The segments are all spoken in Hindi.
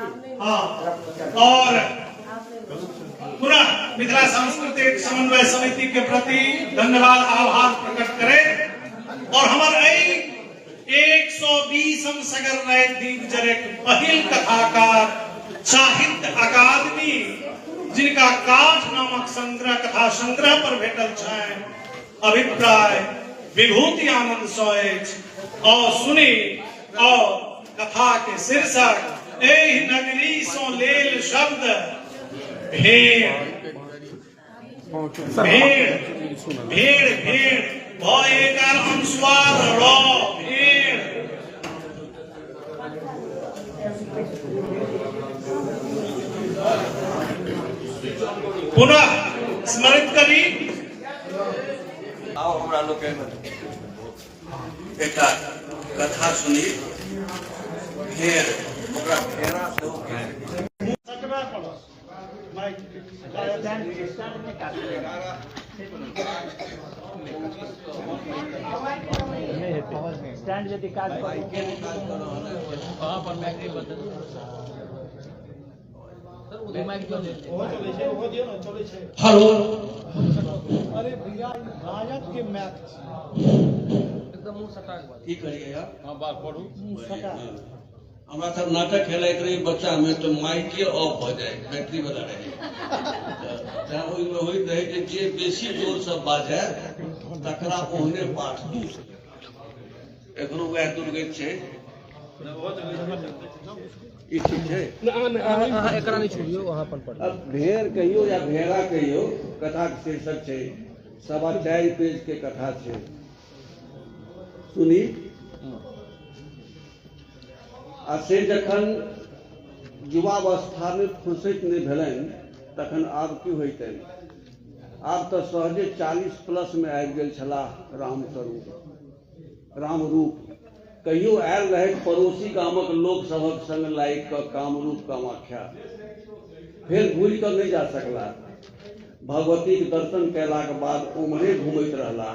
हाँ, और पुनः मिथिला सांस्कृतिक समन्वय समिति के प्रति धन्यवाद आभार प्रकट करें और हमारे 120 सगर रहे दीप जरे पहिल कथाकार साहित्य अकादमी जिनका काठ नामक संग्रह कथा संग्रह पर भेटल छे अभिप्राय विभूति आनंद सोच और सुनी और कथा के शीर्षक एहि नगरी सो लेल शब्द भेड़ भेड़ भेड़ भेड़ भयकर अनुस्वार रो भेड़ पुनः स्मरित करी आओ हमरा लोग एक कथा सुनी फेर ओकरा फेरा से स्टैंड यदि काज हेलो अरे भैया गायक के मैच एकदम मुंह सटा के की करिए यार हां बात पढ़ू मुंह सटा हमरा सब नाटक खेलाइत रही बच्चा में तो माइके ऑफ हो जाए बैटरी वाला रहे त्या ओइ में होइत रहे कि जे बेसी जोर से बाजे तकरा ओहने पाठ दू एखनो वह दुर्गत छै ई ठीक छै एकरा नहीं छोड़ियो वहां पर पढ़ अब भेड़ कहियो या भेड़ा कहियो कथा के शीर्षक छै 4.5 पेज के कथा छै सुनी आ से जखन युवावस्था में फुर्सत नहीं भेलनि तखन आब की होइतनि आब तो सहजे 40 प्लस में आबि गेल छलाह रामरूप कहियो आयल रहे पड़ोसी गामक लोक सभक संग लागि कऽ कामरूप कामाख्या फेर घुरि कऽ नहीं जा सकला भगवती के दर्शन कैलाक बाद उम्हरे घूमैत रहला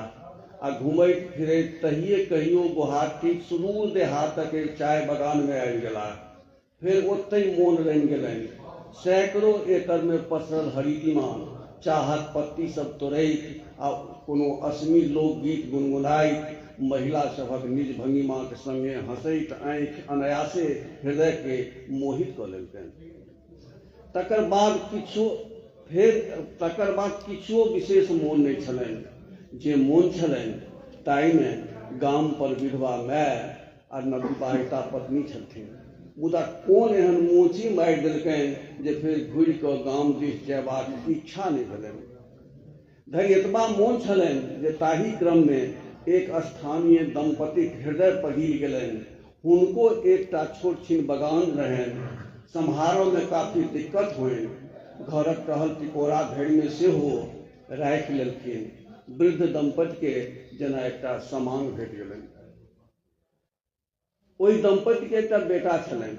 आ घूमैत फिरैत तहिए कहियो गुवाहाटी सुदूर देहातक चाय बगान में आबि गेला फिर ओतहि मोन रहि गेलनि सैकड़ों एकड़ में पसरल हरितिमान चाहत पत्ती सब तोड़ैत आ कोनो असमी लोकगीत गुनगुनाइत महिला सभक निज भंगिमा के संगे हंसैत आँखि अनायासे हृदय के मोहित कऽ लेलकनि तकर बाद किछो विशेष मोन नहीं छलनि जे मोन छलनि ताहि में गाम पर विधवा माय आ नवविवाहिता पत्नी छलथिन मुदा कोन एहन मोची मारि देलकनि जे फेर घुरि कऽ गाम दिस जयबाक इच्छा नहि भेलनि धरि एतबा मोन छलनि जे ताहि क्रम में एक स्थानीय दंपति हृदय पहिल गेलनि हुनको एकटा छोट छीन बगान रहनि सम्हारो में काफी दिक्कत होनि घरक टहल टिकोरा धरि में सेहो राखि लेलखिन वृद्ध दंपति के जेना एकटा समांग भेट गेलनि ओहि दंपति के एकटा बेटा छलनि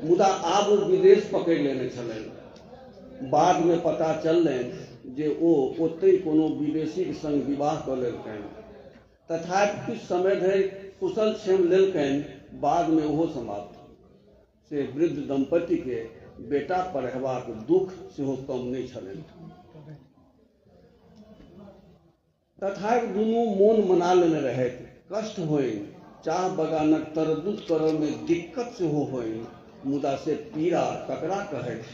मुदा आब ओ विदेश पकड़ि लेने छलनि बाद में पता चललनि जे ओ ओतहि कोनो विदेशी के संग विवाह कऽ लेलकनि तथापि किछु समय धरि कुशल क्षेम लेलकनि बाद में ओहो समाप्त से वृद्ध दंपति के बेटा पढ़बाक दुख सेहो कम नहीं छलनि तथापि दुनू मोन मना लेने रहैत कष्ट होइन चाह बगानक तरद्दुत करऽ में दिक्कत सेहो होइन मुदा से पीड़ा ककरा कहैत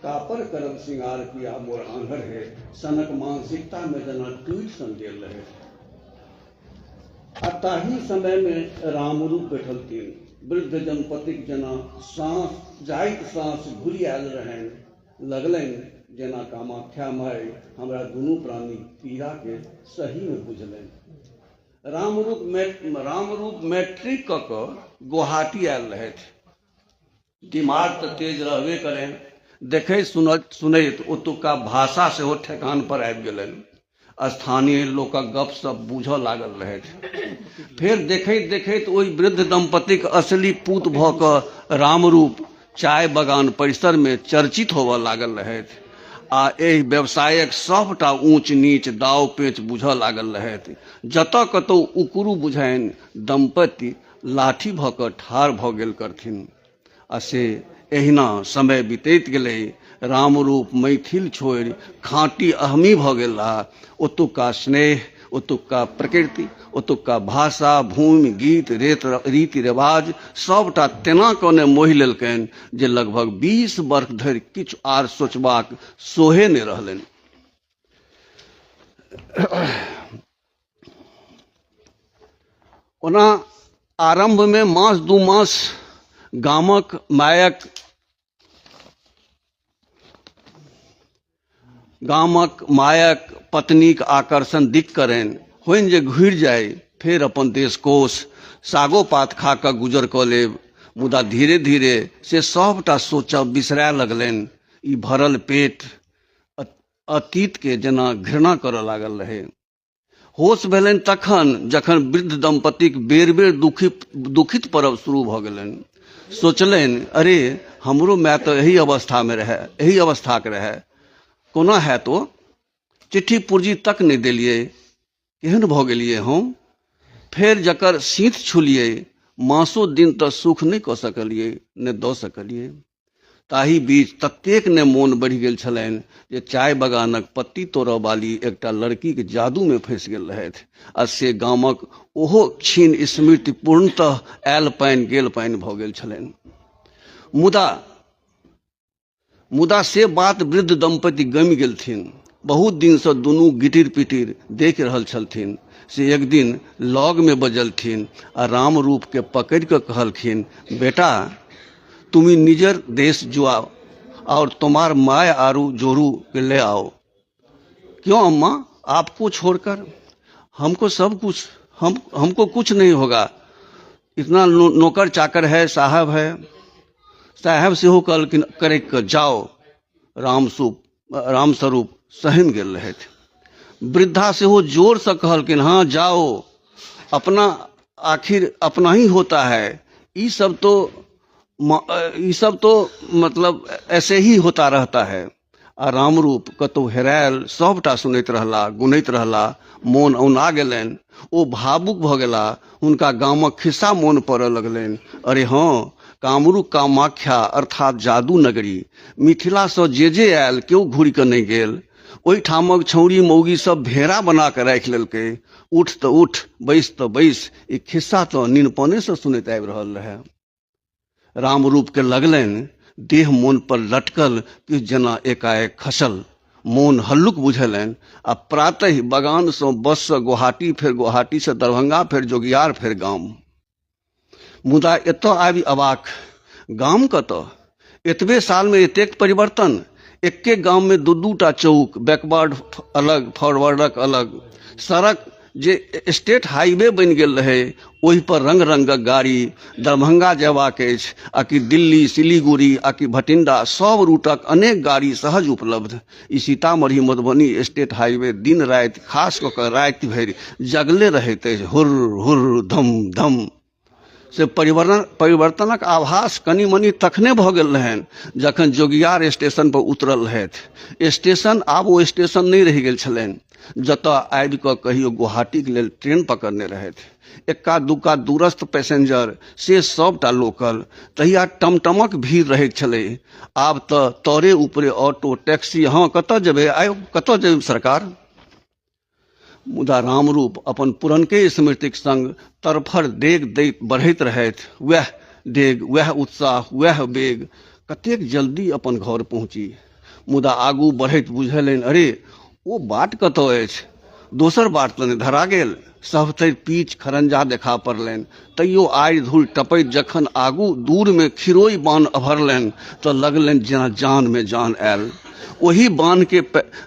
कापर करब सिंगार किया मोर आंधर है सनक मानसिकता में जना टूट सन गेल रहे आ ताही समय में रामरूप बैठलथिन वृद्ध दंपतिक जना सांस जाइत सांस घुरि आयल रहनि लगलनि जेना कामाख्या माय हमरा दुनू प्राणी पीड़ा के सही में बुझलनि रामरूप मैट्रिक कऽ कऽ गुवाहाटी आयल रहथि दिमाग तऽ तेज रहबे करें देखे सुनैत ओतुका भाषा सेहो ठेकान पर आबि गेलनि स्थानीय लोकक गप सब बूझऽ लागल रहथि फिर देखैत देखैत ओहि वृद्ध दंपतिक असली पूत भऽ कऽ रामरूप चाय बगान परिसर में चर्चित होबऽ लागल रहथि आ एहि व्यवसायक सबटा ऊंच नीच दाव पेच बुझऽ लागल रहथि जतऽ कतौ उकुरू बुझाइन दंपति लाठी भऽ कऽ ठाढ़ भऽ गेल करथिन आ से एहिना समय बीतैत गेलै। रामरूप मैथिल छोड़ि खाँटी अहमी भऽ गेलाह। ओतुका स्नेह, ओतुका प्रकृति, ओतुका भाषा, भूमि, गीत, रीति रिवाज सबटा तेना कने मोहि लेलकनि जे लगभग 20 वर्ष धरि किछु आर सोचबाक सोहे नहि रहलनि। ओना आरंभ में मास दू मास गामक मायक पत्नीक आकर्षण दिख करनि होइन जे घुरि जाय, फेर अपन देश कोश सागो पात खा कऽ गुजर कऽ लेब। मुदा धीरे धीरे से सबटा सोचब बिसरय लगलनि। ई भरल पेट अतीत के जेना घृणा करऽ लागल रहे। होश भेलनि तखन जखन वृद्ध दंपतिक बेर बेर दुखित परब शुरू भऽ गेलनि। सोचलनि, अरे हमरो माय तऽ एही अवस्थाके रहै, कोना है तो चिट्ठी पुर्जी तक नहीं देलिए, केहन भऽ गेलिए हम। फेर जकर सींथ छुलिए, मासो दिन तऽ सुख नहीं कऽ सकलिए, ने दऽ सकलिए। ताही बीच ततेक ने मोन बढ़ि गेल छलनि जे चाय बगानक पत्ती तोड़ऽ वाली एकटा लड़की के जादू में फंसि गेल रहथि। आ से गामक ओहो क्षीण स्मृति पूर्णतः आयल पानि गेल पानि भऽ गेल छलनि। मुदा से बात वृद्ध दंपति गमि गेलथिन। बहुत दिन से दुनू गिटिर पिटिर देख रहल छलथिन। से एक दिन लग में बजलथिन आ रामरूप के पकड़ के कहलखिन, बेटा तुम्हें निजर देश जुआओ और तुम्हार माय आरू जोरू के ले आओ। क्यों अम्मा, आपको छोड़कर? हमको सब कुछ, हमको कुछ नहीं होगा। इतना नौकर चाकर है, साहब है, साहब से हो कल करे कर जाओ। रामस्वरूप सहम गेल रहथि। वृद्धा से हो जोर से कहलकिन, हाँ जाओ, आखिर अपना ही होता है। ये सब तो मतलब ऐसे ही होता रहता है। आ रामरूप कतौ हेरायल सबटा सुनैत रहला, गुनैत रहला। मोन औना गेलनि, ओ भावुक भऽ गेला। हुनका गामक खिस्सा मोन पड़ऽ लगलनि। अरे हाँ, कामरूप कामाख्या अर्थात जादू नगरी, मिथिला से जे आयल केओ घुरि कऽ नहि गेल। ओहि ठामक छौरी मौगी सब भेड़ा बना कऽ राखि लेलकै। उठ तऽ उठ, बैस तऽ बैस, ई खिस्सा तऽ निनपने से सुनैत आबि रहल रहै। रामरूप के लगलनि देह मोन पर लटकल कि जेना एकाएक खसल। मोन हल्लुक बुझलनि आ प्रातः बगान से बस से गुवाहाटी, फेर गुवाहाटी से दरभंगा, फेर जोगियार, फेर गाम। मुदा एतऽ आबि अबाक, गाम कतऽ? एतबे साल में एतेक परिवर्तन। एक्के गाम में दू टा चौक, बैकवर्ड अलग, फॉरवर्डक अलग। सड़क जे स्टेट हाईवे बनि गेल रहे, ओहि पर रंग रंगक गाड़ी। दरभंगा जयबाक अछि, आ कि दिल्ली, सिलीगुड़ी, आ कि भटिंडा, सब रूटक अनेक गाड़ी सहज उपलब्ध। ई सीतामढ़ी मधुबनी स्टेट हाईवे दिन राति, खास कऽ कऽ राति भरि जगले रहैत अछि, हुर हुर धम धम। से परिवर्तनक आभास कनि मनि तखने भऽ गेल रहनि जखन जोगियार स्टेशन पर उतरल रहथि। स्टेशन आब ओ स्टेशन नहि रहि गेल छलनि जतऽ आबि कऽ कहियो गुवाहाटीके लेल ट्रेन पकड़ने रहथि। एक्का दुक्का दूरस्थ पैसेंजर, से सबटा लोकल। तहिया टमटमक भीड़ रहैत छलै। आब तऽ तरे ऊपरे ऑटो, टैक्सी। हाँ, कतऽ जेबै आइ, कतऽ जेबै सरकार? मुदा रामरूप अपन पुरनके स्मृतिक संग तरफर डेग दैत बढ़ैत रहथि। वएह डेग, वएह उत्साह, वएह बेग। कतेक जल्दी अपन घर पहुँची। मुदा आगू बढ़ैत बुझलनि, अरे ओ बाट कतऽ अछि? दोसर बाट तऽ नहि धरा गेल। सभतरि पीच खरंजा देखा पड़लनि। तैयो आड़ि धूल टपैत जखन आगू दूर में खिरोई बान्ह अभरलनि तऽ लगलनि जेना जान में जान आयल। वही बांध के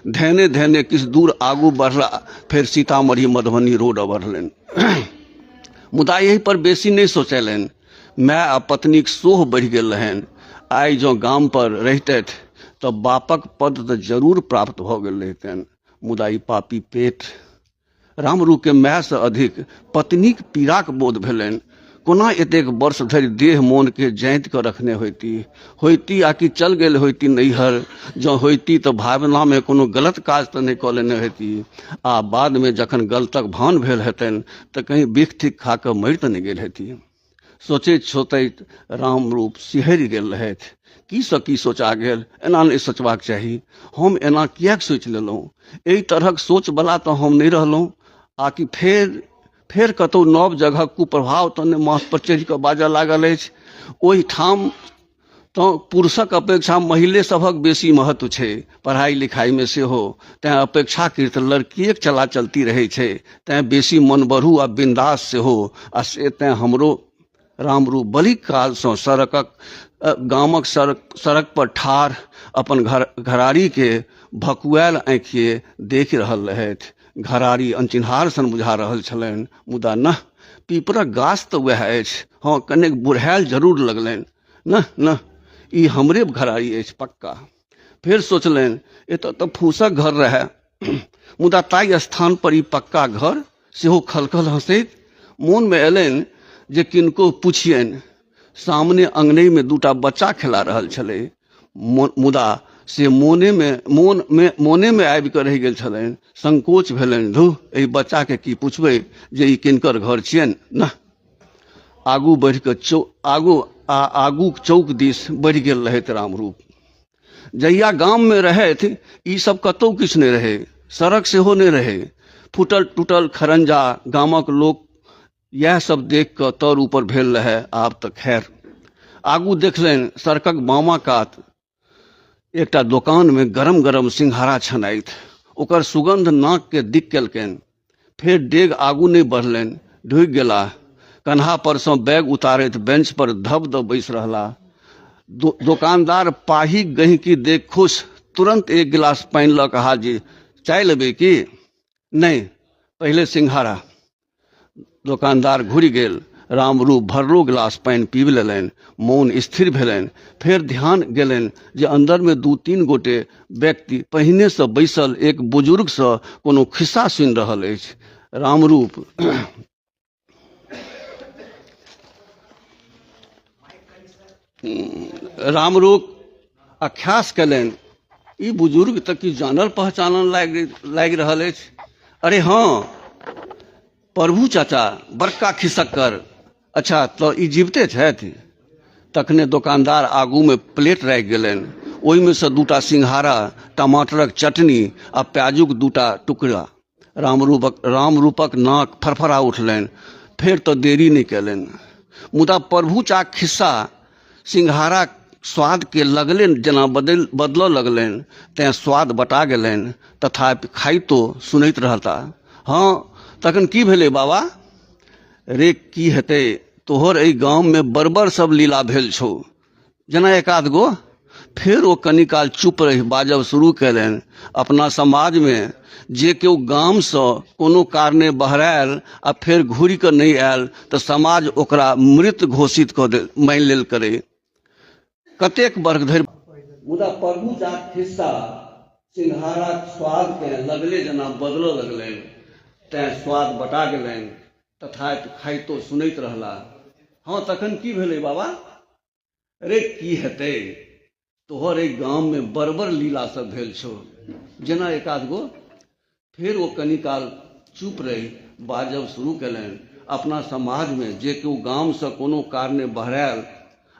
धैने धैने किछु दूर आगू बढ़ला, फिर सीतामढ़ी मधुबनी रोड अबरलनि। मुदा यही पर बेसी नहीं सोचलनि। माय आ पत्नीक सोह बढ़ि गेल रहनि। आइ जँ गाम पर रहितथि तऽ बापक पद तऽ जरूर प्राप्त भऽ गेल रहितनि। मुदा ई पापी पेट। रामरूप के माय से अधिक पत्नीक पीड़ाक बोध भेलनि। कोना एतेक वर्ष धरि देह मोन के जाइत कऽ रखने होइती आ कि चल गेल होइती नैहर। जँ होइती तऽ भावना में कोनो गलत काज तऽ नहि कऽ लेने होइती। आ बाद में जखन गलतक भान भेल हेतनि तऽ कहीं बिख थिक खा कऽ मरि तऽ नहि गेल हेती। सोचैत सोचैत राम रूप सिहरि गेल रहथि। की सोचा गेल, एना नहि सोचबाक चाही, हम एना किएक सोचि लेलहुँ, एहि तरहक सोचवला तऽ हम नहि रहलहुँ। आकि फेर कतहु नव जगह कुप्रभाव तऽ नहि माथ पर चढ़ि कऽ बाजऽ लागल अछि। ओहिठाम तऽ पुरुषक अपेक्षा महिले सभक बेसी महत्व छै पढ़ाई लिखाईमे सेहो, तैँ अपेक्षाकृत लड़किएक चला चलती रहै छै, तैँ बेसी मन बढ़ू आ बिंदास सेहो। आ से तैँ हमरो रामरूप बड़ी कालसँ गामक सड़क पर ठाढ़ अपन घरारीके भकुआयल आँखिए देखि रहल रहथि। घरारी अनचिन्हार सन बुझा रहल छलनि, मुदा नह, पीपरक गाछ तऽ वएह अछि। हाँ, कनेक बुढ़ायल जरूर लगलनि। न, ई हमरे घरारी अछि पक्का। फेर सोचलनि, एतऽ तऽ फूसक घर रहै, मुदा ताहि स्थान पर ई पक्का घर सेहो खलखल हंसैत। मोनमे एलनि जे किनको पुछियनि। सामने अंगनैमे दूटा बच्चा खेला रहल छलै, मुदा से मोनेमे आबि कऽ रहि गेल छलनि। संकोच भेलनि, धुः, एहि बच्चाके की पुछबै जे ई किनकर घर छियनि। न, आगू बढ़ि कऽ आगूक चौक दिस बढ़ि गेल रहथि रामरूप। जहिया गाममे रहथि ई सब कतहु किछु नहि रहै, सड़क सेहो नहि रहै, फूटल टूटल खरंजा। गामक लोक इएह सब देख कऽ तर ऊपर भेल रहै। आब तऽ खैर। आगू देखलनि सड़कक बामा कात एकटा दोकानमे गरम गरम सिंघारा छनाइत, ओकर सुगंध नाकके दिक केलकनि। फेर डेग आगू नहि बढ़लनि, ढुकि गेलाह। कन्हा परसँ बैग उतारैत बेंच पर धब दब बैसि रहलाह। दुकानदार पाही गहिकी देख खुश, तुरंत एक गिलास पानि लऽ कऽ हाजिर। चाय लेबै की? नहि, पहिले सिंघारा। दुकानदार घुरि गेल। रामरूप भरलो गिलास पानि पीबि लेलनि, मौन स्थिर भेलनि। फेर ध्यान गेलनि जे अन्दरमे 2-3 गोटे व्यक्ति पहिनेसँ बैसल एक बुजुर्गसँ कोनो खिस्सा सुनि रहल अछि। रामरूप अख्यास कयलनि, ई बुजुर्ग तऽ कि जानल पहचानल लागि रहल अछि। अरे हाँ, प्रभु चाचा, बड़का खिसक्कर। अच्छा, तऽ ई जीविते छथि? तखने दुकानदार आगूमे प्लेट राखि गेलनि, ओहिमे सँ 2टा सिंघारा, टमाटरक चटनी आ प्याजुक 2टा टुकड़ा। रामरूपक नाक फरफरा उठलनि। फेर तऽ देरी नहि कयलनि, मुदा प्रभु चाक खिस्सा सिंघारा स्वाद के लगले जेना बदलऽ लगलनि, तेँ स्वाद बटा गेलनि। तथापि खाइतो सुनैत रहता। हाँ, तखन की भेलै बाबा? रे की हेतै, तोहर एहि गाममे बड़ सब लीला भेल छौ, जेना एकाध गो। फेर ओ कनि काल चुप रहि बाजब शुरू कयलनि। अपना समाजमे जे केओ गामसँ कोनो कारणे बहरायल आ फेर घुरि कऽ नहि आयल तऽ समाज ओकरा मृत घोषित कऽ मानि लेल करै। कतेक वर्ष धरि। मुदा प्रभु चाक खिस्सा सिंघाराक स्वाद के लगले जेना बदलऽ लगलनि, तेँ स्वाद बटा गेलनि। तथापि खाइतो सुनैत रहला। हाँ, तखन की भेलै बाबा? रे की हेतै, तोहर एहि गाममे बड़ लीला सब भेल छौ, जेना एकाध गो। फेर ओ कनि काल चुप रहि बाजब शुरू कयलनि। अपना समाजमे जे केओ गामसँ कोनो कारणे बहरायल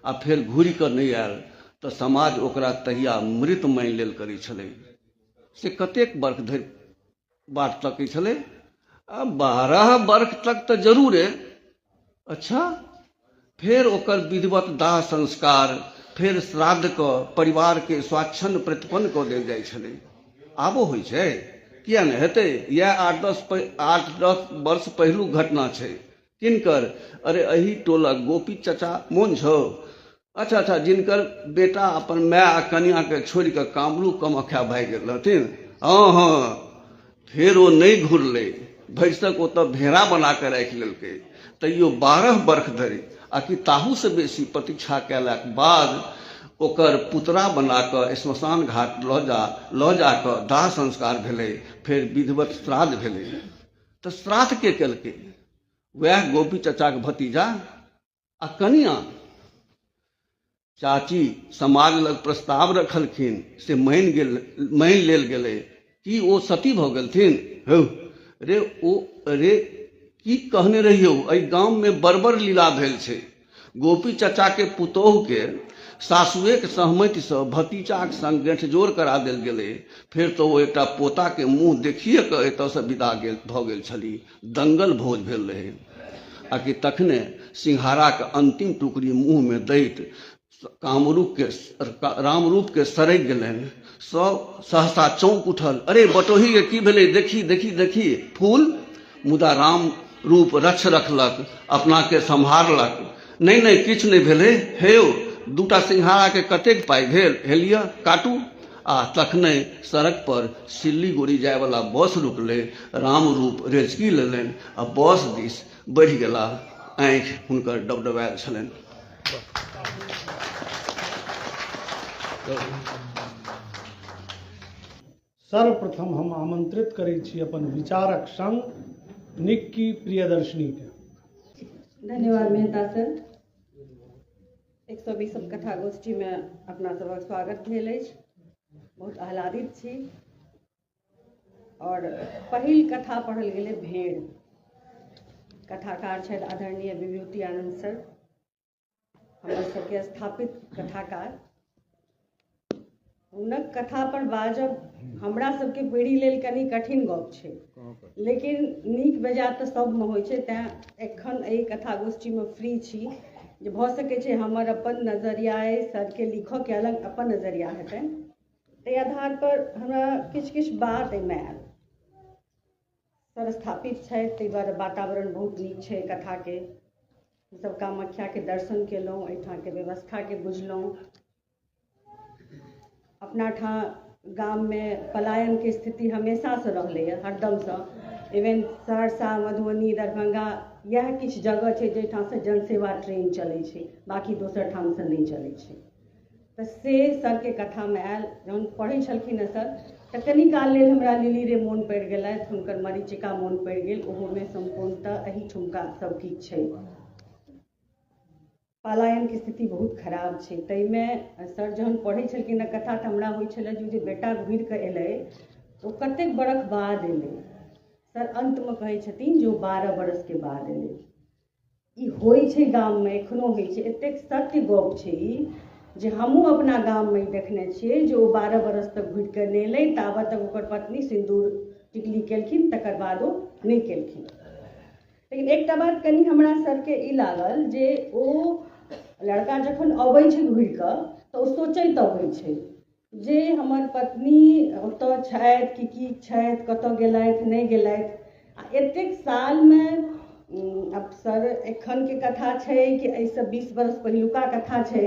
आ फेर घुरि कऽ नहि आयल तऽ समाज ओकरा तहिया मृत मानि लेल करै छलै। से कतेक वर्ष धरि बाट तकै छलै? 12 वर्ष तक तऽ जरूरे। अच्छा, फेर ओकर विधिवत दाह संस्कार, फेर श्राद्ध कऽ परिवारके स्वाच्छन्द प्रतिपन्न कऽ देल जाइ छलै। आबो होइ छै, किया नहि हेतै? यह 8-10 वर्ष पहिलुक घटना छै। किनकर? अरे एही टोलक गोपी चाचा मोन छौ? अच्छा, जिनकर बेटा अपन माय आ कनियाके छोड़ि कऽ कामरू कामाख्या भागि गेल रहथिन। हाँ, फेर ओ नहि घुरलै, भैंसक ओतऽ भेड़ा बना कऽ राखि लेलकै। तैयो 12 वर्ष धरि आकि ताहूसँ बेसी प्रतीक्षा कयलाक बाद ओकर पुतरा बना कऽ श्मशान घाट लऽ जा कऽ दाह संस्कार भेलै। फेर विधिवत श्राद्ध भेलै। तऽ श्राद्ध के केलकै? वएह गोपी चाचाक भतीजा आ कनिया। चाची समाज लग प्रस्ताव रखलखिन, से मानि लेल गेलै। कि ओ सती भऽ गेलथिन? हौ रे, की कहने रहियौ, एहि गाममे बड़ लीला भेल छै। गोपी चचा के पुतोह के सासुए के सहमति से भतीजाक संग गठजोड़ करा देल गेलै। फिर तो वो एकटा पोता के मुँह देखिए के एतऽ से विदा भऽ गेल छली। दंगल भोज भेल रहे आ कि तखने सिंघारा के अंतिम टुकड़ी मुँह में दैत रामरूप के सरकि गेलनि। सब सहसा चौंक उठल, अरे बटोही के की भेलै, देखी देखी देखी फूल। मुदा राम रूप रक्ष रखलक, अपना के सम्हारलक। नहीं नहीं किछु नहीं भेलै, हे दूटा सिंघारा के कतेक पाई भेल, हेलिय काटू। आ तखने सड़क पर सिल्लीगुड़ी जाय वाला बस रुकलै। रामरूप रेचकी लेलनि आ बस दिस बढ़ि गेला। आँखि हुनकर डबडबायल छलनि। सर्वप्रथम हम आमंत्रित करै छी अपन विचारक संग निक्की प्रियदर्शनी के। धन्यवाद मेहता सर। 120 कथा गोष्ठी में अपना सबक स्वागत भेल अछि। बहुत आह्लादित छी। और पहिल कथा पढ़ल गेलै भेड़। कथाकार छथि आदरणीय विभूति आनंद सर, हमर सबके स्थापित कथाकार। हुनक कथा पर बाजब हमरा सबके पीढ़ी लेल कनी कठिन गप छै, लेकिन नीक बेजाय तऽ सबमे होइ छै। तेँ एखन एहि कथा गोष्ठीमे फ्री छी जे भऽ सकै छै हमर अपन नजरिया अइ, सरके लिखऽके अलग अपन नजरिया हेतनि। ताहि आधार पर हमरा किछु किछु बात एहिमे आयल। सर स्थापित छथि, ताहि दुआरे वातावरण बहुत नीक छै कथाके। हमसब कामाख्याके दर्शन केलहुँ, एहिठामके व्यवस्थाके बुझलहुँ। अपना ठाम गाम में पलायन के स्थिति हमेशा से रहलै है, हरदम से। इवन सहरसा, मधुबनी, दरभंगा यह किछु जगह छै जाहिठाम से जनसेवा ट्रेन चलै छै, बाकी दोसर ठाम से नहीं चलै छै। तऽ से सर के कथा में आयल। जहन पढ़ै छलखिन सर तऽ कनि काल लेल हमरा लिली रे मोन पड़ि गेलथि, हुनकर मरीचिका मोन पड़ि गेल। ओहोमे सम्पूर्णतः एही ठुमका सब किछु छै। पलायन की स्थिति बहुत खराब छै। ताहिमे सर जहन पढ़ै छलखिन कथा तऽ हमरा होइ छलै जे बेटा घुरि कऽ एलै तऽ कतेक बरख बाद एलै। सर अंतमे कहै छथिन जे ओ 12 बरसके बाद एलै। ई होइ छै गाममे, एखनो होइ छै। एतेक सत्य गप छै जे हमहूँ अपना गाममे देखने छियै जे ओ 12 बरस तक घुरि कऽ नहि एलै। ताबत तक ओकर पत्नी सिन्दूर टिकली केलखिन, तकर बाद ओ नहि केलखिन। लेकिन एकटा बात कनि हमरा सरके ई लागल जे ओ लड़का जखन अबै छै घुरि कऽ तऽ ओ सोचैत अबै छै जे हमर पत्नी ओतऽ छथि कि की छथि, कतऽ गेलथि नहि गेलथि। आ एतेक सालमे अब सर एखनके कथा छै कि एहिसँ 20 बरस पहिलुका कथा छै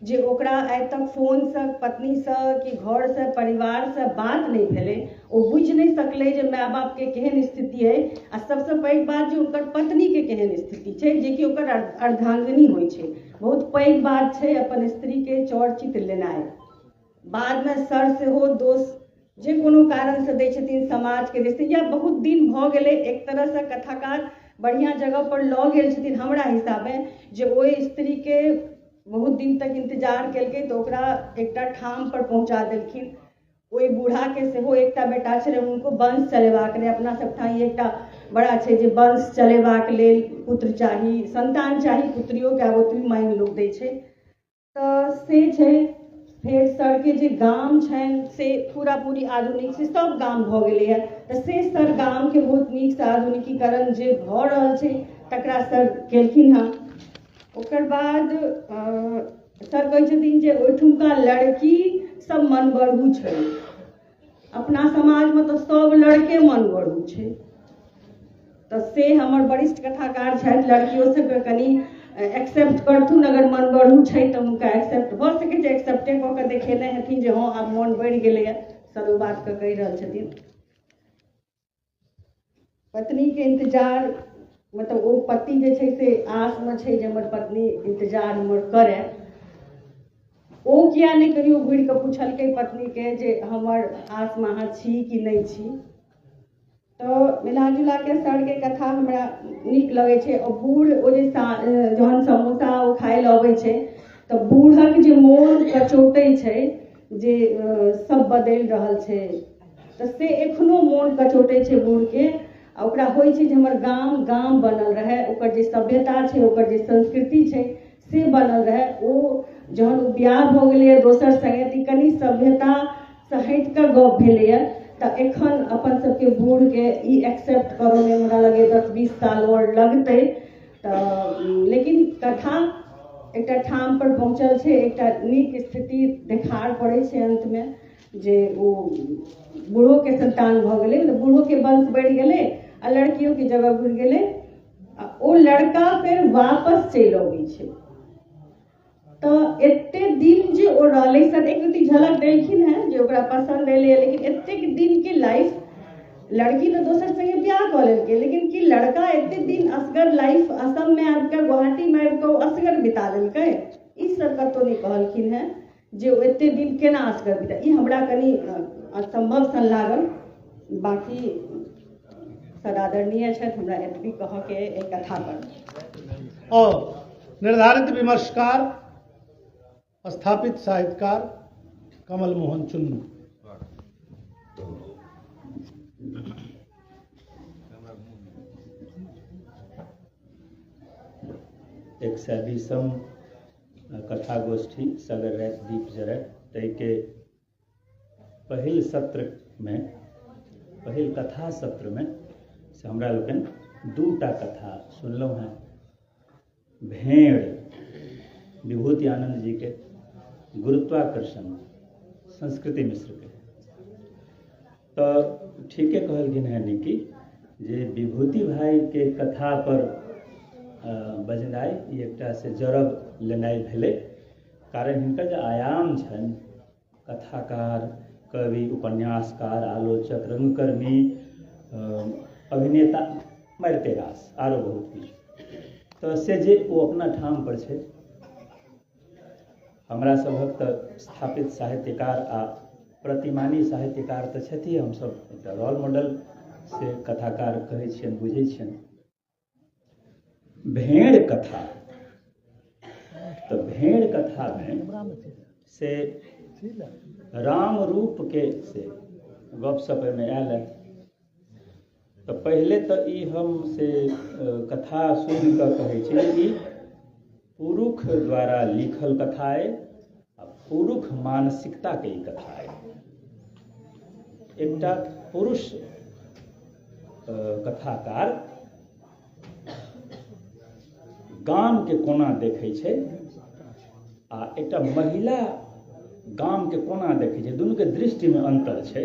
जे ओकरा आइ तक फोनसँ, पत्नीसँ कि घरसँ, परिवारसँ बात नहि भेलै। ओ बुझि नहि सकलै जे माय बापके केहन स्थिति अइ, आ सबसँ पैघ बात जे ओकर पत्नीके केहन स्थिति छै, जेकि ओकर अर्धांगिनी होइ छै। बहुत पैघ बात छै अपन स्त्रीके चौर चित लेनाइ। बादमे सर सेहो दोष जे कोनो कारणसँ दै छथिन, समाजके दृष्टि या बहुत दिन भऽ गेलै, एक तरहसँ कथाकार बढ़िआँ जगह पर लऽ गेल छथिन हमरा हिसाबे जे ओहि स्त्रीके बहुत दिन तक इंतजार केलकै तऽ ओकरा एकटा ठाम पर पहुँचा देलखिन। ओहि बूढ़ाके सेहो एकटा बेटा छलै, हुनको वंश चलेबाक लेल। अपना सबठाम ई एकटा बड़ा छै जे वंश चलेबाक लेल पुत्र चाही, संतान चाही, पुत्रियोके आब ओतबी मांग लोक दै छै। तऽ से छै। फेर सरके जे गाम छनि से पूरा पूरी आधुनिक से सब गाम भऽ गेलै है। तऽ से सर गामके बहुत नीकसँ आधुनिकीकरण जे भऽ रहल छै तकरा सर केलखिन हँ। ओकर बाद सर कहै छथिन जे ओहिठुमका लड़की सब मनबढ़ू छै। अपना समाजमे तऽ सब लड़के मनबढ़ू छै। तऽ से हमर वरिष्ठ कथाकार छथि, लड़कियों सबके कनि एक्सेप्ट करथुन। अगर मन बढ़ू छै तऽ हुनका एक्सेप्ट भऽ सकै छै, एक्सेप्टे कऽ के देखेने हेथिन जे हाँ आब मन बढ़ि गेलैए। सर ओ बातके कहि रहल छथिन। पत्नीके इंतजार, मतलब ओ पति जे छै से आसमे छै जे हमर पत्नी इंतजार हमर करे। ओ किया नहि कहियो घुरि कऽ पूछलकै पत्नीके जे हमर आसमे अहाँ छी कि नहि छी। तो मिला जुला के सर के कथा हमरा नीक लगे छै। और बूढ़ ओ जे जहन समोसा ओ खाय लए अबै छै तऽ बूढ़क जे मोन कचोटै छै जे सब बदलि रहल छै, तऽ से एखनो मोन कचोटै छै बूढ़के। आ ओकरा होइ छै जे हमर गाम गाम बनल रहे, ओकर जे सभ्यता छै, ओकर जे संस्कृति छै से बनल रहे। ओ जहन ओ बियाह भ गेलै दोसर संगे ती कनी सभ्यता से हटि कऽ गप भेलैए, तऽ एखन अपन सबके बूढ़ के ई एक्सेप्ट करऽ में हमरा लगे 10-20 साल और लगतै। तऽ लेकिन कथा एकटा ठाम पर पहुँचल छै, एकटा नीक स्थिति देखार पड़ै छै अंत में जे ओ बूढ़ो के संतान भ गेलै, मतलब बूढ़ो के वंश बढ़ि गेलै आ लड़कियों के जगह घुरि गेलै। ओ लड़का फेर वापस चलि अबै छै। तऽ एते दिन जे ओ रहलै, सर एक रति झलक देलखिन है जे ओकरा पसंद एलै, लेकिन एतेक दिन के लाइफ, लड़की तो दोसर संगे बियाह कऽ लेलकै, लेकिन कि लड़का एते दिन असगर लाइफ असम में आबि कऽ गुवाहाटी में आबि कऽ असगर बिता देलकै। ई सर कतौ नहीं कहलखिन है जे ओ एते दिन केना असगर बिता। ई हमरा कनी असंभव सन लागल। बाकी सर आदरणीय छथि, हमरा एतबी कहऽ के एहि कथा पर। और निर्धारित विमर्शकार स्थापित साहित्यकार कमल मोहन चुन्नू। एक 120वीं कथा गोष्ठी सगर रात दीप जरय तय के पहिल सत्र में, पहिल कथा सत्र में से हमरा लोकन 2टा कथा सुनलहुँ हैं। भेड़ विभूति आनंद जी के, गुरुत्वाकर्षण संस्कृति मिश्र के। तो ठीके कहलखिन है निकी जे विभूति भाई के कथा पर बजनाइ ई एकटा से जरब लेनाइ भेलै। कारण हिनकर जे आयाम छनि, कथाकार, कवि, उपन्यासकार, आलोचक, रंगकर्मी, अभिनेता, मारिते रास आरो बहुत किछु। तो से जे ओ अपना ठाम पर छै। हमरा सभक तऽ स्थापित साहित्यकार आ प्रतिमानी साहित्यकार तऽ छथि, हमसभ एकटा रोल मॉडल से कथाकार कहै छियनि, बुझै छियनि। भेड़ कथा, तो भेड़ कथा में से राम रूप के से गपशप में आयल है। तो पहले तो ई हम से कथा सुन कऽ कहै छी जे ई पुरुष द्वारा लिखल कथा है, आ पुरुष मानसिकता के ई कथा है। एकटा पुरुष कथाकार गाम के कोना देखै छै आ एकटा महिला गाम के कोना देखै छै, दुनू के दृष्टि में अंतर छै।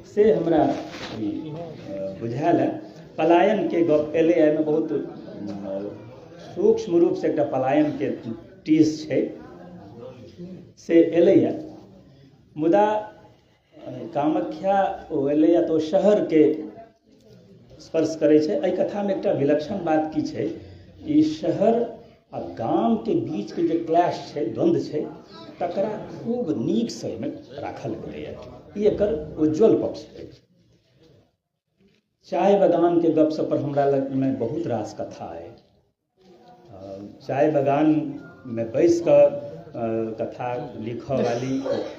से हमरा बुझायल है। पलायन के गप एलै, एहिमे बहुत सूक्ष्म रूप से एकटा पलायन के टीस छै से एलैया। मुदा कामाख्या ओ एलैया तो शहर के स्पर्श करै छै। एहि कथा में एकटा विलक्षण बात की छै, ई शहर आ गाम के बीच के जे क्लैश छै, द्वंद्व छै, तकरा खूब नीक से एहिमे राखल गेलैया। ई एकर उज्जवल पक्ष है। चाय बगान के गपशप पर हमरा लग में बहुत रास कथा है। चाय बगान में बैस कऽ कथा लिखऽ वाली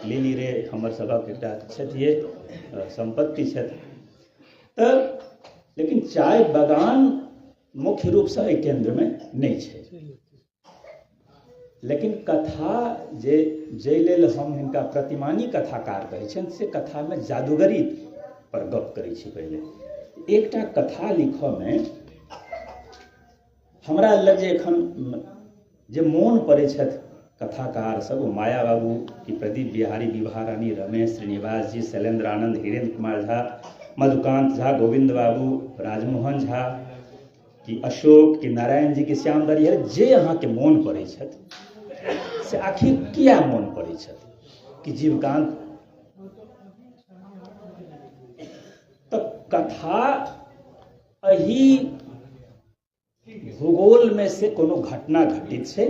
लिली रे हमर सबक एकटा छथिये, संपत्ति छथि। तऽ लेकिन चाय बगान मुख्य रूप से एहि केंद्र में नहीं छै। लेकिन कथा जे जाहि लेल हम हिनका प्रतिमानी कथाकार कहै छियनि, से कथा में जादूगरी पर गप करै छी। पहले एकटा कथा लिखऽ में हमरा लग जे एखन जे मोन पड़ै छथि कथाकार सब, माया बाबू की प्रदीप बिहारी, विभा रानी, रमेश श्रीनिवास जी, शैलेंद्र आनंद, हिरेंद्र कुमार झा, मधुकांत झा, गोविंद बाबू, राजमोहन झा कि अशोक कि नारायण जी की श्याम दरिहर, जे अहाँ के मोन पड़ै छथि से आखिर किया मोन पड़ै छथि कि जीवकांत। तो कथा एही भूगोल में से कोनो घटना घटित छै,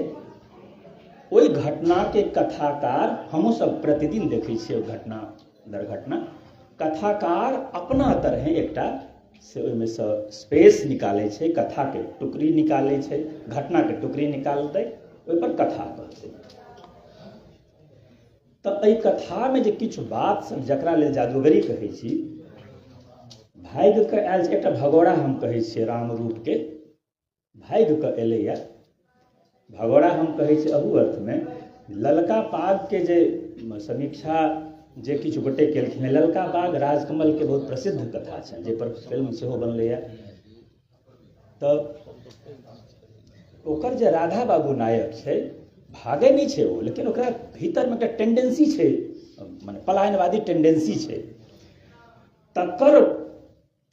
ओहि घटना के कथाकार हमहूँ सब प्रतिदिन देखै छियै, घटना दर घटना कथाकार अपना तरह एकटा से ओहिमे से स्पेस निकालै छै, कथा के टुकड़ी निकालै छै, घटना के टुकड़ी निकालतै, ओहि पर कथा कहतै। तऽ एहि कथा में जे किछु बात सब जकरा लेल जादूगरी कहै छी, भाग्य के आयल छै। एकटा भगौड़ा हम कहै छियै, राम रूप के भाग्य के एलैया भगोड़ा हम कहै छी अहू अर्थमे ललका बाघके जे समीक्षा जे किछु गोटे केलखिन हैं, ललका बाघ राजकमलके बहुत प्रसिद्ध कथा छनि, जे पर फिल्म सेहो बनलैए। तऽ ओकर जे राधा बाबू नायक छै, भागै नहीं छै ओ, लेकिन ओकरा भीतर में एकटा टेंडेंसी छै, माने पलायनवादी टेंडेंसी छै, तकर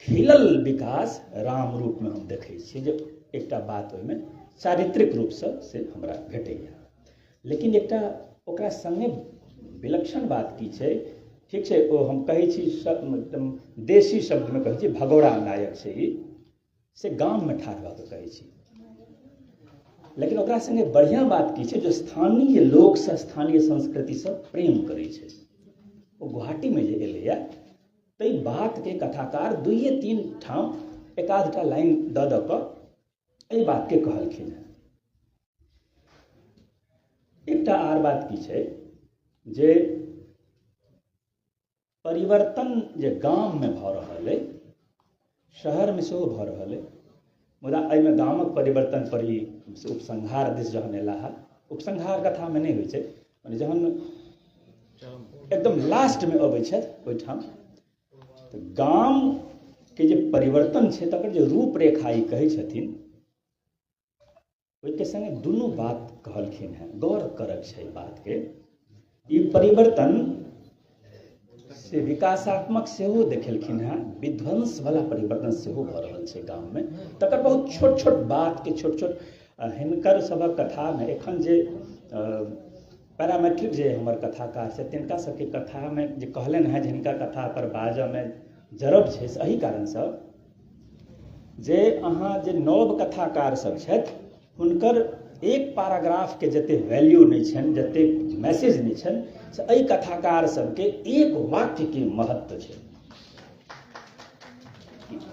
खिलल विकास राम रूप में हम देखै छियै, जे एकटा बात ओहिमे चारित्रिक रूपसँ से हमरा भेटैए। लेकिन एकटा ओकरा संगे विलक्षण बात की छै, ठीक छै, ओ हम कहै छी एकदम देशी शब्दमे कहै छी, भगोड़ा नायक छै ई, से गाममे ठाढ़ भऽ कऽ कहै छी। लेकिन ओकरा संगे बढ़िया बात की छै, जो स्थानीय लोकसँ, स्थानीय संस्कृतिसँ प्रेम करै छै। ओ गुवाहाटीमे जे एलैए, ताहि बातके कथाकार 2-3 ठाम एकाधटा लाइन दऽ कऽ एहि बातके कहलखिन हैं। एकटा आर बात की छै, जे परिवर्तन जे गाममे भऽ रहल अइ, शहरमे सेहो भऽ रहल अइ, मुदा एहिमे गामक परिवर्तन पर ही उपसंहार दिस जहन एला है, उपसंहार कथामे नहि होइ छै, मने जहन एकदम लास्टमे अबै छथि ओहिठाम, तऽ गामके जे परिवर्तन छै तकर जे रूपरेखा ई कहै छथिन, ओहिके संगे दुनू बात कहलखिन हैं। गौर करब छै बातके, ई परिवर्तन से विकासात्मक सेहो देखेलखिन हैं, विध्वंसवला परिवर्तन सेहो भऽ रहल छै गाममे। तकर बहुत छोट छोट बातके, छोट छोट हिनकर सभक कथामे एखन जे पैरामेट्रिक जे हमर कथाकार छै, तिनका सबके कथामे जे कहलनि हैं जे हिनका कथा पर बाजऽमे जरब छै, से एही कारणसँ जे अहाँ जे नव कथाकार सब छथि, हुनकर एक पैराग्राफके जते वैल्यू नहीं छनि, जते मैसेज नहीं छनि, से एहि कथाकार सबके एक वाक्यके महत्व छै।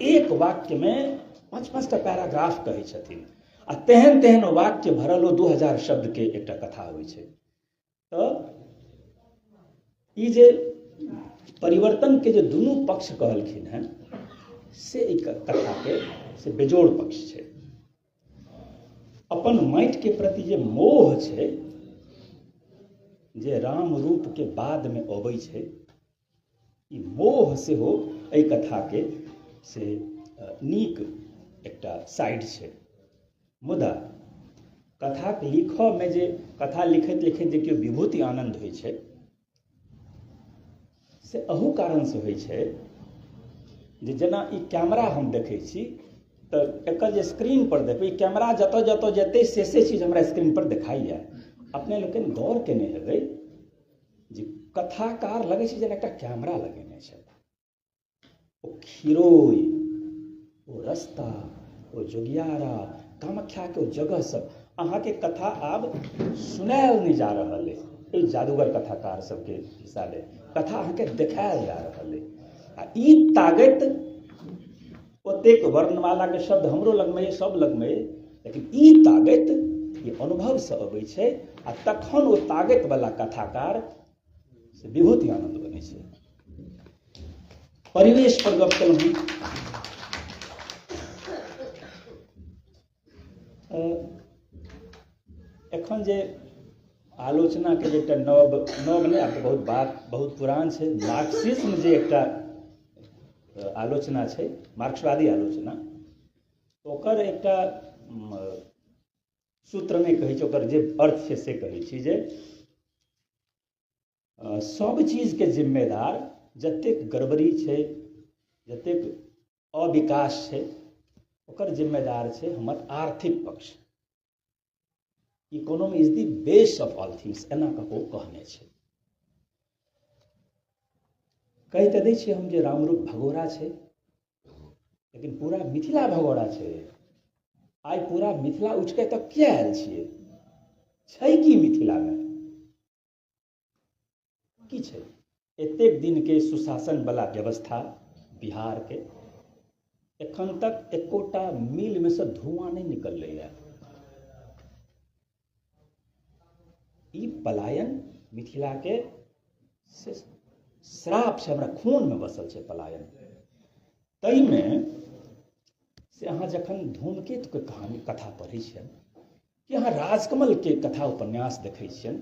एक वाक्यमे 5-5टा पैराग्राफ कहै छथिन, आ तेहन तेहन वाक्य भरल ओ 2000 शब्दके एकटा कथा होइ छै। तऽ ई जे परिवर्तनके जे दुनू पक्ष कहलखिन हैं, से ई कथाके से बेजोड़ पक्ष छै। अपन माटिके प्रति जे मोह छै, जे राम रूपके बादमे अबै छै, ई मोह सेहो एहि कथाके से नीक एकटा साइड छै। मुदा कथाके लिखऽमे जे कथा लिखैत लिखैत जे केओ विभूति आनन्द होइ छै, से अहू कारणसँ होइ छै, जे जेना ई कैमरा हम देखै छी, तऽ एकर जे स्क्रीन पर देखबै, कैमरा जतऽ जतऽ जेतै से चीज हमरा स्क्रीन पर देखाइए। अपने लोकनि गौर केने हेबै जे कथाकार लगै छै जेना एकटा कैमरा लगेने छथि। ओ खिरोइ, ओ रस्ता, ओ जोगियारा, कामाख्याके ओ जगह सब, अहाँके कथा आब सुनायल नहि जा रहल अइ, एहि जादूगर कथाकार सबके हिसाबे कथा अहाँके देखायल जा रहल अइ। आ ई ताकत ओतेक वर्णमालाके शब्द हमरो लगमे, सब लगमे, लेकिन ई ताकत ई अनुभवसँ अबै छै, आ तखन ओ ताकतवला कथाकार से विभूति आनन्द बनै छै। परिवेश पर गप केलहुँ, एखन जे आलोचनाके जे एकटा नव नहि, आब बहुत पुरान छै, मार्क्सिज्म जे एकटा आलोचना छै, मार्क्सवादी आलोचना, ओकर एकटा सूत्र नहीं कहै छै, ओकर जे अर्थ छै से कहै छी, जे सब चीजके जिम्मेदार जतेक गड़बड़ी छै, जतेक अविकास छै, ओकर जिम्मेदार छै हमर आर्थिक पक्ष। Economy is the base of all things, एना कऽ ओ कहने छै। कहि तऽ दै छियै हम जे रामरूप भगोड़ा छै, लेकिन पूरा मिथिला भगोड़ा छै। आइ पूरा मिथिला उठिके तऽ किया आयल छियै? छै कि मिथिलामे की छै? एतेक दिनके सुशासनवला व्यवस्था बिहारके, एखन तक एकोटा मिलमे से धुआं नहीं निकललैए। ई पलायन मिथिलाके से श्राप छै, हमरा खूनमे बसल छै पलायन। ताहिमे से अहाँ जखन धूमकेतुके कहानी कथा पढ़ै छियनि, कि अहाँ राजकमल के कथा उपन्यास देखै छियनि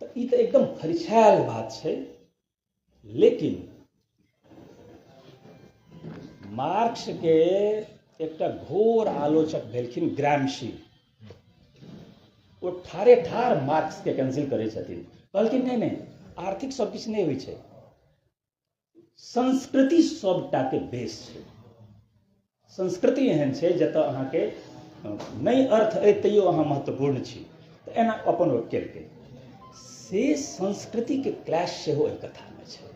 तऽ ई तऽ एकदम फरिछायल बात छै, लेकिन मार्क्स के एकटा घोर आलोचक भेलखिन ग्रामशी, ओ ठारे ठार मार्क्स के कैंसिल करै छथिन, कहलखिन नहीं नहीं आर्थिक सब किछु नहीं होइ छै, संस्कृति सबटा के बेस छै। संस्कृति एहन छै जतऽ अहाँके नहीं अर्थ अइ तैयो अहाँ महत्वपूर्ण छी, तऽ एना अपन केलकै से संस्कृति के क्लैश सेहो एहि कथा में छै।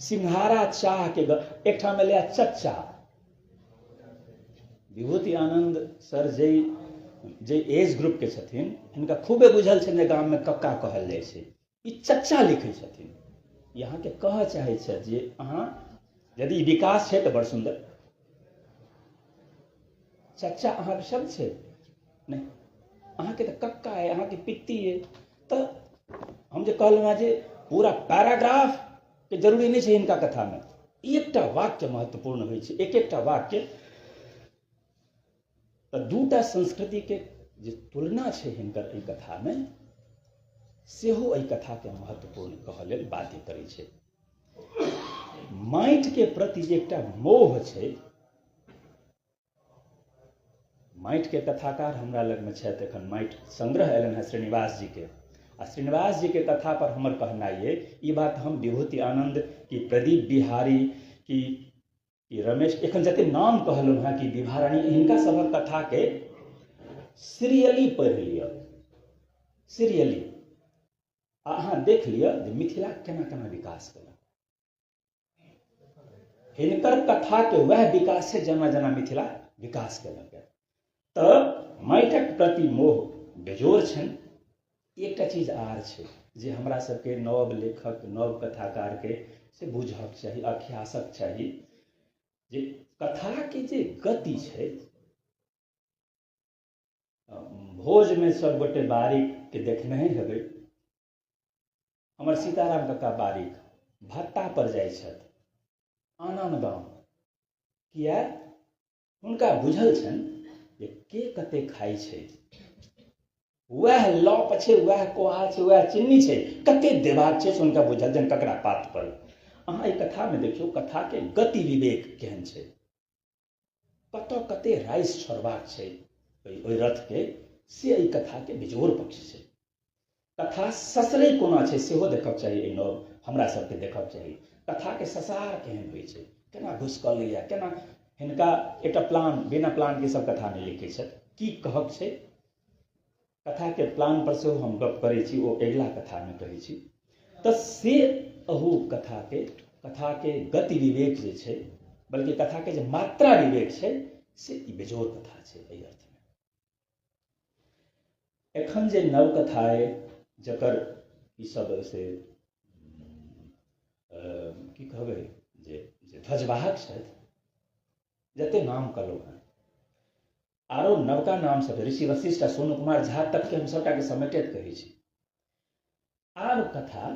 सिंघारा चाह के एकठाम में लिया चच्चा विभूति आनंद सर जे एज ग्रुप के छथिन हिनका खूबे बुझल छै, गाम में कक्का कहल जाइ छै, ई चच्चा लिखै छथिन। यहाँ के कह चाहे छै जे अहाँ यदि विकास छै तऽ बड़ सुंदर, चच्चा अहाँ के शब्द छै नहीं, अहाँ के तऽ कक्का है, अहाँ के पित्ती है, तो हम जे कहलहुँ जे पूरा पैराग्राफ के जरूरी नहीं छै हिनका कथा में, एकटा वाक्य महत्वपूर्ण होइ छै, एक एकटा वाक्य। तऽ दूटा संस्कृति के जे तुलना छै हिनकर एहि कथा में सेहो एहि कथा के महत्वपूर्ण कहऽ लेल बाध्य करै छै। माटि के प्रति जे एकटा मोह छै, माटि के कथाकार हमरा लग में छथि, एखन माटि संग्रह एलनि हैं श्रीनिवास जी के, आ श्रीनिवास जी के कथा पर हमर कहनाइ है, ई बात हम विभूति आनंद की प्रदीप बिहारी की रमेश एखन जते नाम कहलहुँ हैं कि विभारानी, हिनका सबक कथा के सीरियली पढ़ि लिअ, सीरियली अहाँ देख लिअ जे मिथिला केना केना विकास केलक। हिनकर कथा के वह विकास है जेना जेना मिथिला विकास केलक। तऽ माटिक प्रति मोह बेजोड़ छनि। एकटा चीज आर छै जे हमरा सबके नव लेखक नव कथाकार के से बुझक चाही, अभ्यासक चाही, जे कथा के जे गति छै, भोज में सब गोटे बारीक के देखने हेबै, हमर सीताराम कक्का बारीक भत्ता पर जाइ छथि आनन गाम, किया हुनका बुझल छनि जे के कते खाइ छै, वह लॉप छै, वह कोहा छै, वह चिन्नी छै, कते देबाक छै से हुनका बुझल छनि ककरा पात पर। अहाँ एहि कथा में देखियौ कथा के गति विवेक केहन छै, कतऽ कते राइस छोड़बाक छै ओहि रथ के, से एहि कथा के बेजोड़ पक्ष छै। कथा ससरै कोना छै सेहो देखक चाही, एहि नव हमरा सबके देखक चाही, कथा के ससार केहन होइ छै, केना घुसकल या केना हिनका एकटा प्लान बिना प्लान के सब कथा में लिखै छथि, की कहक छै कथा के प्लान पर सेहो हम गप करै छी, ओ अगिला कथा में कहै छी। तऽ से अहू कथा के गति विवेक जे छै, बल्कि कथा के जे मात्रा विवेक छै, से ई बेजोड़ कथा छै एहि अर्थ में। एखन जे नव कथा अइ जकर ई सब से की कहबै जे ध्वजवाहक छथि, जते नाम कहलहुँ हैं, आरो नवका नाम सब ऋषि वशिष्ठ आ सोनू कुमार झा तक के हम सबटा के समेटैत कहै छी। आब कथा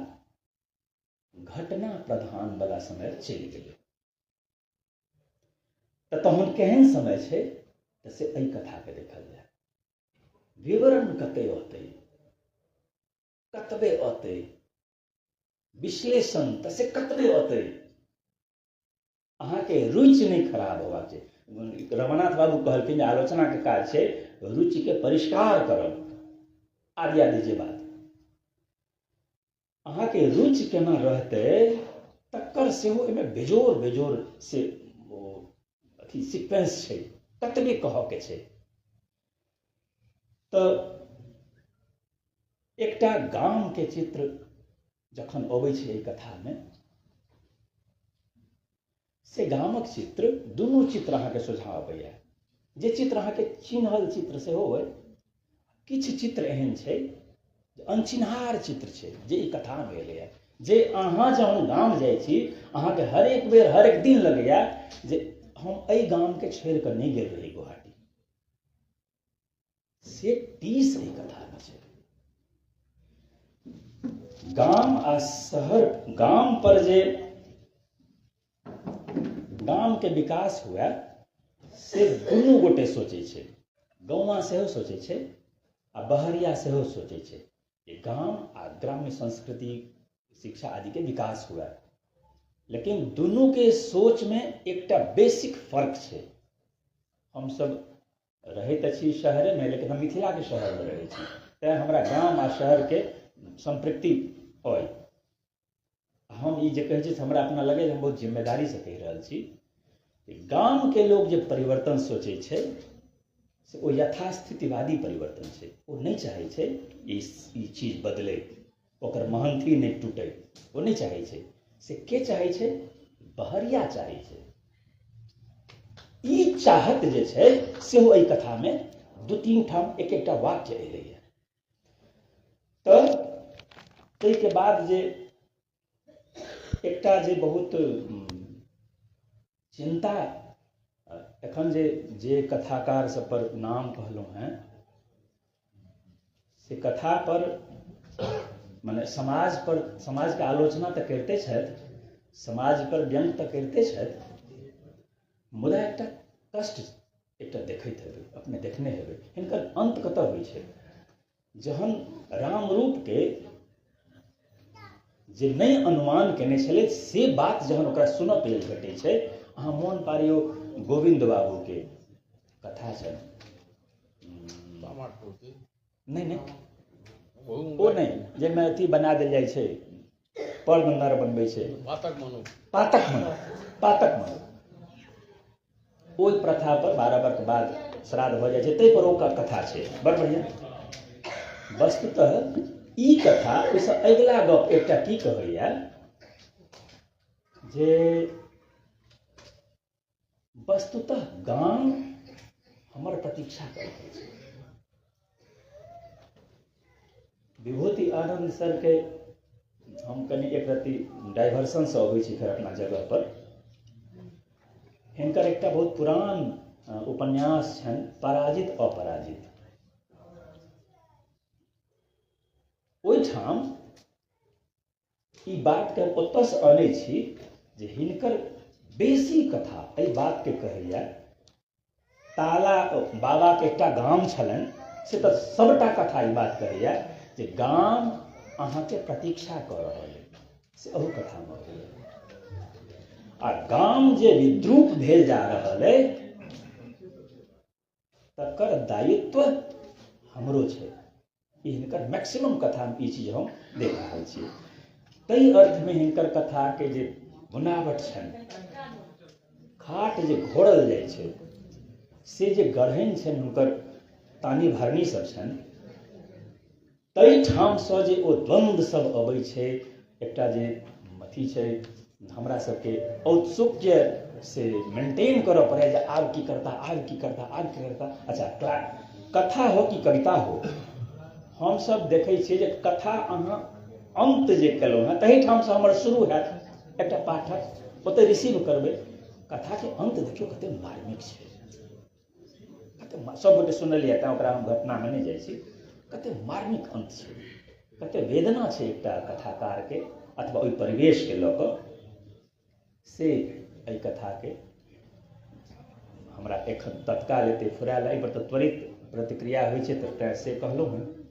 घटना प्रधान वाला समय चलि गेलै, तऽ तहन केहन समय छै तऽ से एहि कथा के देखल जाय। विवरण कते अतै, कतबे अतै, विश्लेषण तऽ से कतबे अतै, अहाँके रुचि नहीं खराब होबाक छै। रमनाथ बाबू कहलखिन जे आलोचना के काज छै रुचि के परिष्कार करब, आदि जे बात अहाँके रुचि केना रहतै तकर सेहो एहिमे बेजोड़ बेजोड़ से अथी सीक्वेंस छै, कतबे कहऽ के छै। तऽ एकटा गाम के चित्र जखन अबै छै एहि कथा में, से गामक चित्र दुनू चित्र अहाँके सोझा अबैया, जे चित्र अहाँके चिन्हल चित्र सेहो अइ, किछु चित्र एहन छै जे अनचिन्हार चित्र छै जे ई कथा में एलैया, जे अहाँ जहन गाम जाइ छी अहाँके हरेक बेर हरेक दिन लगैया जे हम एहि गाम के छोड़ि कऽ नहीं गेल रही गुवाहाटी, से टीस एहि कथा में छै। गाम आ शहर, गाम पर जे गाम के विकास हुए से दुनू गोटे सोचे छै, गौवा सेहो सोचै छै आ बहरिया सेहो सोचै छै कि गाम आ ग्राम्य संस्कृति शिक्षा आदि के विकास हुए, लेकिन दुनू के सोच में एकटा बेसिक फर्क छै। हम सब रहैत अछि शहर में, लेकिन हम मिथिला के शहर में रहै छी, तैं हमरा गाम आ शहर के संपृक्ति अइ। हम ई जे कहै छी हमरा अपना लगे हम बहुत जिम्मेदारी से कहि रहल छी कि गाम के लोग जे परिवर्तन सोचै छै से ओ यथास्थितिवादी परिवर्तन छै। ओ नहीं चाहै छै ई चीज बदले, ओकर महंथी नहीं टूटे, वो नहीं चाहै छै। से के चाहै छै? बहरिया चाहै छै। ई चाहत जे छै सेहो एहि कथा में दू तीन ठाम एक एकटा वाक्य एलैए। तऽ ताहि के बाद जे एकटा जे बहुत चिंता एखन जे कथाकार सब पर नाम कहलहुँ हैं, से कथा पर माने समाज के आलोचना तऽ करिते छथि, समाज पर व्यंग तऽ करिते छथि, मुदा एकटा कष्ट एकटा देखैत हेबै, अपने देखने हेबै, हिनकर अंत कतऽ होइ छै? जहन रामरूप के जे नहीं अनुमान केने छलै से बात जहन ओकरा सुनऽ लेल भेटै छै। अहाँ मोन पारियौ गोविंद बाबू के कथा छै, नहीं ओ नहीं जाहिमे अथी बना देल जाइ छै, पर नर बनबै छै, पातक मनु ओहि प्रथा पर 12 वर्ष बाद श्राद्ध भऽ जाइ छै, ताहि पर ओकर कथा छै, बड़ बढ़िया। वस्तुतः ई कथा ओहिसँ अगिला गप एकटा की कहैया जे वस्तुतः गाम हमर प्रतीक्षा करैत अछि। विभूति आनंद सर के हम कनि एक रत्ती डाइवर्सन से अबै छी फेर अपना जगह पर। हिनकर एकटा बहुत पुरान उपन्यास छनि पराजित अपराजित। ओहिठाम ई बात के ओतऽ से अनै छी जे हिनकर बेसी कथा एहि बात के कहैया। ताला बाबा के एकटा गाम छलनि, से तऽ सबटा कथा ई बात कहैया जे गाम अहाँ के प्रतीक्षा कऽ रहल अइ, से अहू कथा में होइए। आ गाम जे विद्रूप भेल जा रहल अइ तकर दायित्व हमरो छै। ई हिनकर मैक्सिमम कथा में ई चीज हम देख रहल छी। ताहि अर्थ में हिनकर कथा के जे बुनावट छनि, खाट जे घोड़ल जाइ छै, से जे गढ़नि छनि हुनकर तानी भरनी सब छनि, ताहि ठाम सँ जे ओ द्वंद्व सब अबै छै, एकटा जे अथी छै हमरा सबके औत्सुक्य से मेंटेन करऽ पड़े जे आब की करता, आब की करता, आब की करता। अच्छा, कथा हो कि कविता हो, हम सब देखै छियै जे कथा अहाँ अंत जे केलहुँ हैं तही ठाम से हमर शुरू हैत। एकटा पाठक ओतऽ रिसीव करबै, कथा के अंत देखियौ कते मार्मिक छै, कते सब गोटे सुनलियै तेँ ओकरा हम घटना में नहीं जाइ छी। कते मार्मिक अंत छै, कते वेदना छै एकटा कथाकार के अथवा ओहि परिवेश के लऽ कऽ। से एहि कथा के हमरा एखन तत्काल एते फुरायल, एहि पर तऽ त्वरित प्रतिक्रिया होइ छै, तऽ से कहलहुँ हैं।